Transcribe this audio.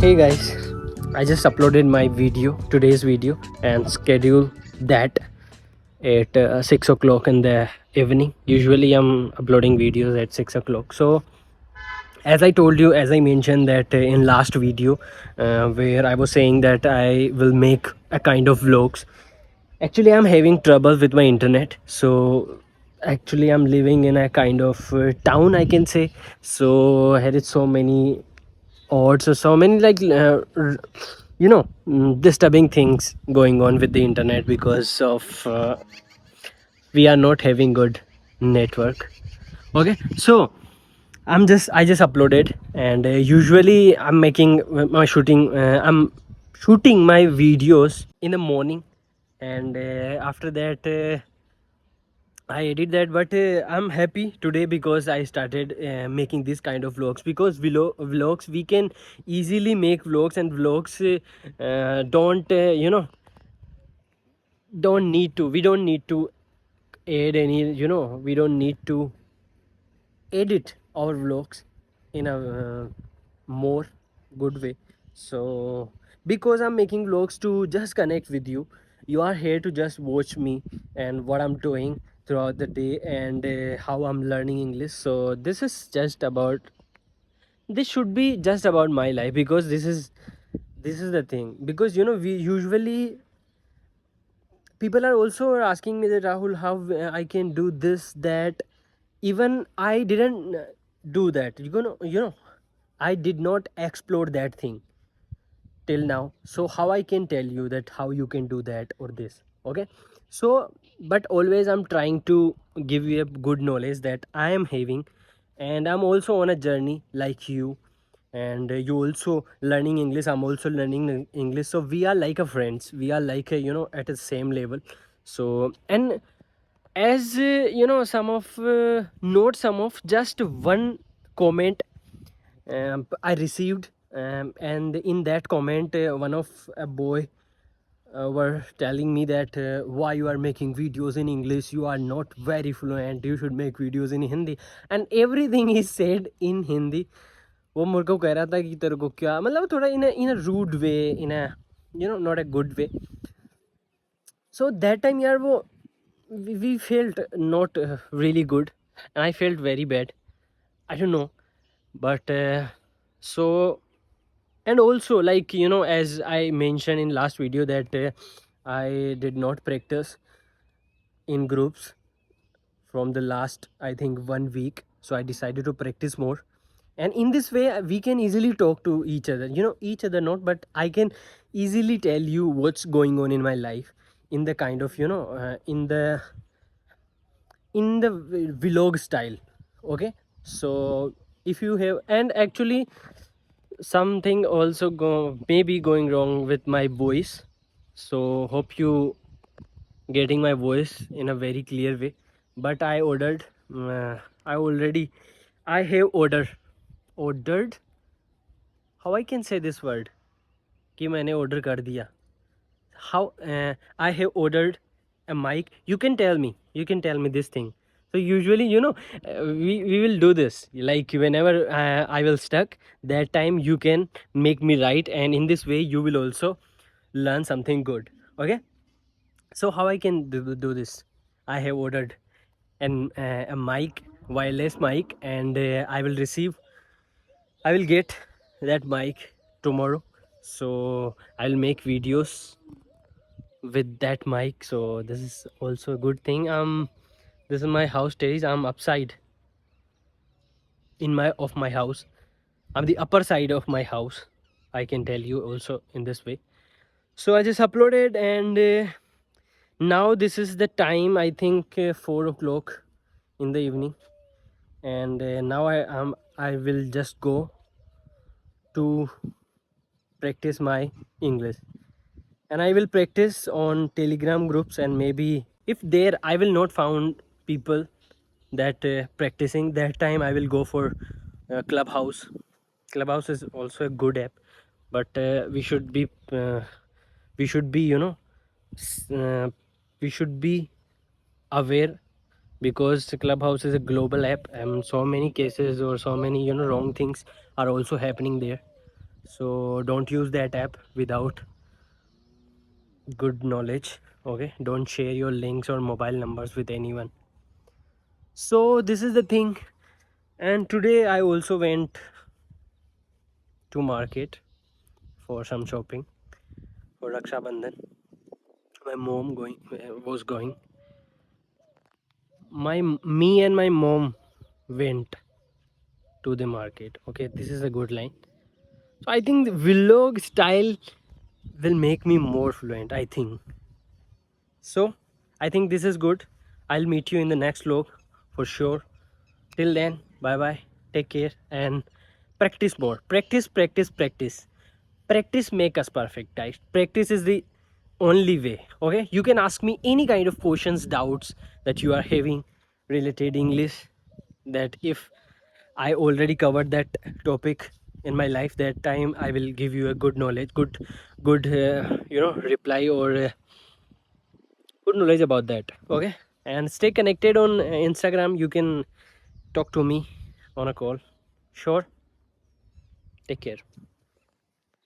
Hey guys, I just uploaded my video, today's video, and schedule that at 6 o'clock in the evening. Usually I'm uploading videos at 6 o'clock. So as I told you, as I mentioned that in last video, where I was saying that I will make a kind of vlogs. Actually, I'm having trouble with my internet. So actually I'm living in a kind of town, I can say. So here is so many odds or so many disturbing things going on with the internet because of we are not having good network. Okay, so I just uploaded, and usually I'm shooting my videos in the morning, and after that I edit that. But I'm happy today because I started making this kind of vlogs, because vlogs we can easily make vlogs, and vlogs don't don't need to we don't need to add any, we don't need to edit our vlogs in a more good way. So because I'm making vlogs to just connect with you, you are here to just watch me and what I'm doing throughout the day, and how I'm learning English. So this should be just about my life, because this is the thing. Because we usually, people are also asking me that, Rahul, how I can do this, that. Even I didn't do that, I did not explore that thing till now. So how I can tell you that how you can do that or this? Okay, so but always I'm trying to give you a good knowledge that I am having, and I'm also on a journey like you. And you also learning English, I'm also learning English. So we are like a friends, we are like a, at the same level. So, and as some of note some of just one comment I received, and in that comment one of a boy were telling me that why you are making videos in English, you are not very fluent, you should make videos in Hindi, and everything is said in Hindi. वो मेरे को कह रहा था कि तेरे को क्या मतलब, थोड़ा in a rude way, in a not a good way. So that time यार वो we felt not really good, and I felt very bad. I don't know, but so, and also, like, as I mentioned in last video that I did not practice in groups from the last, I think, 1 week. So I decided to practice more, and in this way we can easily talk to each other, each other not, but I can easily tell you what's going on in my life, in the kind of, in the vlog style. Okay, so if you have, and actually something also maybe going wrong with my voice. So hope you getting my voice in a very clear way. But I ordered, I already, I have ordered, how I can say this word, कि मैंने order कर दिया. How I have ordered a mic. You can tell me this thing. So usually, we will do this, like whenever I will stuck, that time you can make me right, and in this way you will also learn something good. Okay, so how I can do this? I have ordered a mic, wireless mic, and I will get that mic tomorrow. So I'll make videos with that mic. So this is also a good thing. This is my house terrace. I'm upside in my house. I'm the upper side of my house, I can tell you also in this way. So I just uploaded, and now this is the time, I think 4 o'clock in the evening. And now I will just go to practice my English, and I will practice on Telegram groups, and maybe if there I will not found people that practicing, that time I will go for Clubhouse is also a good app, but we should be, we should be aware, because Clubhouse is a global app, and so many cases or so many, wrong things are also happening there. So don't use that app without good knowledge. Okay, don't share your links or mobile numbers with anyone. So this is the thing. And today I also went to market for some shopping for Raksha Bandhan. My mom was going. Me and my mom went to the market. Okay, this is a good line. So I think the vlog style will make me more fluent, I think. So I think this is good. I'll meet you in the next vlog for sure. Till then, bye bye. Take care and practice more. Practice, practice, practice. Practice make us perfect, guys. Practice is the only way. Okay, you can ask me any kind of questions, doubts that you are having related English. That if I already covered that topic in my life, that time I will give you a good knowledge, good reply or good knowledge about that. Okay, and stay connected on Instagram. You can talk to me on a call. Sure. Take care.